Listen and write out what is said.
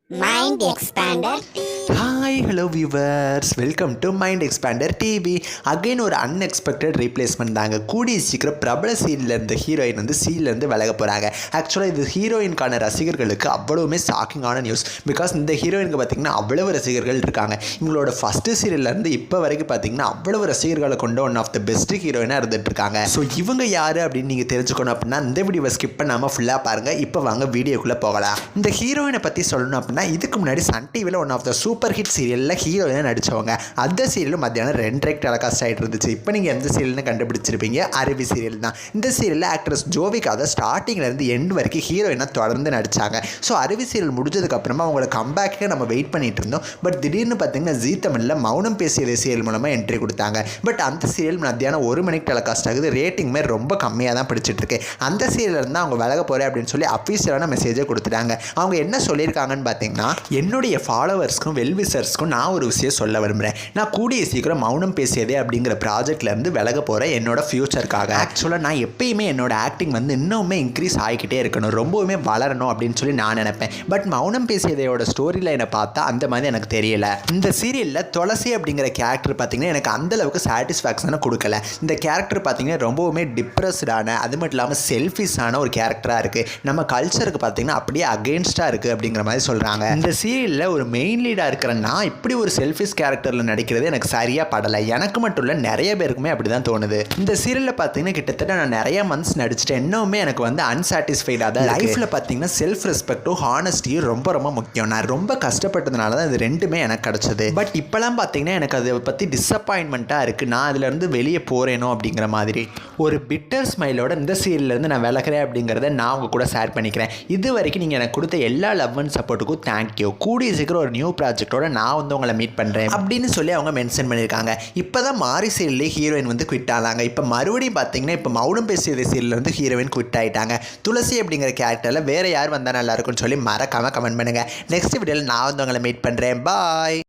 Mind Expander. Hi hello viewers, welcome to mind expander TV. Again ஒரு unexpected replacement தாங்க. கூடிய சீக்கிரம் பிரபல சீரியலில் இருந்த ஹீரோயின் வந்து சீரியலேருந்து விலக போகிறாங்க. ஆக்சுவலாக இது ஹீரோயின்கான ரசிகர்களுக்கு அவ்வளவுமே ஷாக்கிங்கான நியூஸ். பிகாஸ் இந்த ஹீரோயினுக்கு பார்த்திங்கன்னா அவ்வளவு ரசிகர்கள் இருக்காங்க. இவங்களோட ஃபஸ்ட்டு சீரியல்லேருந்து இப்போ வரைக்கும் பார்த்திங்கன்னா அவ்வளவு ரசிகர்களை கொண்ட ஒன் ஆஃப் த பெஸ்ட் ஹீரோயினாக இருந்துட்டு இருக்காங்க. ஸோ இவங்க யார் அப்படின்னு நீங்கள் தெரிஞ்சுக்கணும் அப்படின்னா இந்த வீடியோவை ஸ்கிப் பண்ணாமல் ஃபுல்லாக பாருங்கள். இப்போ வாங்க வீடியோக்குள்ளே போகலாம். இந்த ஹீரோயினை பற்றி சொல்லணும் அப்படின்னா இதுக்கு முன்னாடி சன் டிவியில் one of the super hit சீரியலில் ஹீரோயினாக நடித்தவங்க. அந்த சீரியலும் மத்தியானம் 2:30 டெலிகாஸ்ட் ஆகிட்டு இருந்துச்சு. இப்போ நீங்கள் எந்த சீரியல்னு கண்டுபிடிச்சிருப்பீங்க, அருவி சீரியல் தான். இந்த சீரியலில் ஆக்ட்ரஸ் ஜோவிகா தான் ஸ்டார்டிங்லேருந்து எண்ட் வரைக்கும் ஹீரோயினாக தொடர்ந்து நடித்தாங்க. ஸோ அருவி சீரியல் முடிஞ்சதுக்கப்புறமா அவங்களோட கம்பேக்கே நம்ம வெயிட் பண்ணிட்டு இருந்தோம். பட் திடீர்னு பார்த்தீங்கன்னா ஜீ தமிழில் மௌனம் பேசியது சீரியல் மூலமாக என்ட்ரி கொடுத்தாங்க. பட் அந்த சீரியல் மத்தியானம் 1 மணிக்கு டெலிகாஸ்ட் ஆகுது. ரேட்டிங்குமே ரொம்ப கம்மியாக தான் பிடிச்சிட்டு இருக்கு. அந்த சீரியல் இருந்தால் அவங்க விலக போகிறேன் அப்படின்னு சொல்லி அஃபீஷியலான மெசேஜை கொடுத்துட்டாங்க. அவங்க என்ன சொல்லியிருக்காங்கன்னு பார்த்தீங்கன்னா, என்னுடைய ஃபாலோவர்ஸ்க்கும் வெல்விசர்ஸ்க்கும் நான் ஒரு விஷயம் சொல்ல விரும்புகிறேன். நான் கூடிய சீக்கிரம் மௌனம் பேசியதே அப்படிங்கிற ப்ராஜெக்ட்லேருந்து விலக போகிறேன் என்னோட ஃப்யூச்சருக்காக. ஆக்சுவலாக நான் எப்பயுமே என்னோட ஆக்டிங் வந்து இன்னுமே இன்க்ரீஸ் ஆகிக்கிட்டே இருக்கணும், ரொம்பவுமே வளரணும் அப்படின்னு சொல்லி நான் நினைப்பேன். பட் மௌனம் பேசியதையோட ஸ்டோரி லைனை பார்த்தா அந்த மாதிரி எனக்கு தெரியல. இந்த சீரியலில் துளசி அப்படிங்கிற கேரக்டர் பார்த்தீங்கன்னா எனக்கு அந்தளவுக்கு சாட்டிஸ்ஃபேக்ஷனை கொடுக்கல. இந்த கேரக்டர் பார்த்தீங்கன்னா ரொம்பவுமே டிப்ரெஸ்டான, அது மட்டும் இல்லாமல் செல்ஃபிஷான ஒரு கேரக்டராக இருக்குது. நம்ம கல்ச்சருக்கு பார்த்தீங்கன்னா அப்படியே அகெயின்ஸ்டாக இருக்குது அப்படிங்கிற மாதிரி சொல்கிறாங்க. இந்த சீரியலில் ஒரு மெயின் லீடாக இருக்கிறேன்னா இப்படி ஒரு செல்ஃபிஷ் கேரக்டரில் நடிக்கிறது எனக்கு சரியாக படலை. எனக்கு மட்டும் இல்லை, நிறைய பேருக்குமே அப்படி தான் தோணுது. இந்த சீரியலில் பார்த்தீங்கன்னா கிட்டத்தட்ட நான் நிறைய மந்த்ஸ் நடிச்சிட்டேன். இன்னுமே எனக்கு வந்து அன்சாட்டிஸ்ஃபைடாக தான். லைஃப்பில் பார்த்தீங்கன்னா செல்ஃப் ரெஸ்பெக்டும் ஹானஸ்டியும் ரொம்ப ரொம்ப முக்கியம். நான் ரொம்ப கஷ்டப்பட்டதுனால தான் இது ரெண்டுமே எனக்கு கிடச்சிது. பட் இப்போலாம் பார்த்தீங்கன்னா எனக்கு அதை பற்றி டிஸப்பாயின்மெண்ட்டாக இருக்குது. நான் அதிலேருந்து வெளியே போகிறேனோ அப்படிங்கிற மாதிரி ஒரு பிட்டர் ஸ்மைலோட இந்த சீரியல்லேருந்து நான் விலகிறேன் அப்படிங்கிறத நான் உங்கள் கூட ஷேர் பண்ணிக்கிறேன். இது வரைக்கும் நீங்கள் எனக்கு கொடுத்த எல்லா லவ் அண்ட் சப்போர்ட்டுக்கும் தேங்க்யூ. கூடிய சீக்கிரம் ஒரு நியூ ப்ராஜெக்டோட நான் வந்து உங்களை மீட் பண்ணுறேன் அப்படின்னு சொல்லி அவங்க மென்ஷன் பண்ணியிருக்காங்க. இப்போ தான் மாரி சீரியல்லே ஹீரோயின் வந்து குவிட் ஆனாங்க. இப்போ மறுபடியும் பார்த்தீங்கன்னா இப்போ மௌனம் பேசியது சீரியல் வந்து ஹீரோயின் குவிட் ஆகிட்டாங்க. துளசி அப்படிங்கிற கேரக்டரில் வேறு யார் வந்தால் நல்லா இருக்கும்னு சொல்லி மறக்காமல் கமெண்ட் பண்ணுங்கள். நெக்ஸ்ட் வீடியோவில் நான் வந்து உங்களை மீட் பண்ணுறேன். பாய்.